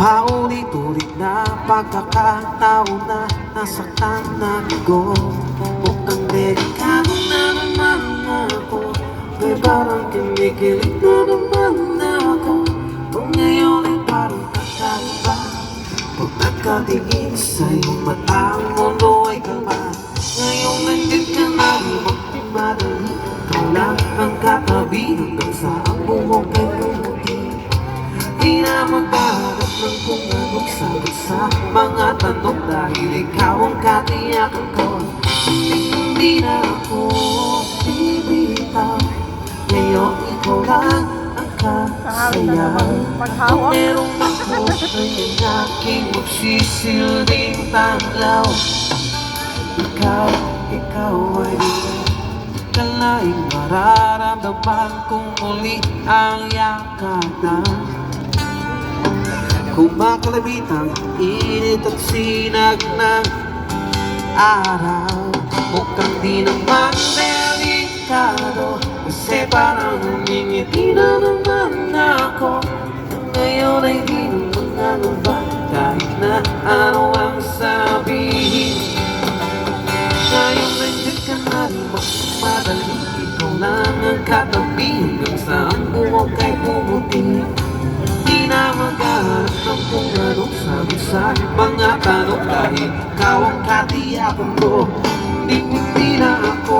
Paulit-ulit na pagkakataon na nasaktan na ko. Mukhang delikado na naman ako, may parang kinikilig na naman ako. Kung ngayon ay parang kakaiba, pag nagkatingin sa iyong mata, ang mundo ay kalma. Ngayong nandyan ka na, magmadali, ikaw lang ang katabi hanggang sa ang buhok ay pumuti. Di na magbaharap ng kung anong sagot sa mga tanong, dahil ikaw ang katiyakan ko. Hindi na ako bibitaw, ngayon ikaw lang ang kasaya. Kung merong ako ngayong aking magsisilbing tanglaw, ikaw ay di kalaing mararamdaman kung muli ang yakap na kumakalabit ang init at sinag ng araw. Mukhang di naman delikado, kasi parang humingiti na naman ako. Ngayon ay di naman nalaba, kahit na ano ang sabihin. Ngayon nandiyan ka na rin, magmadali, ikaw lang ang katabi hanggang sa ang buhok ay pumuti. Di na maghahanap ng kung anong sabi sa mga tanong, dahil ikaw ang katiyakan ko. Hindi na ako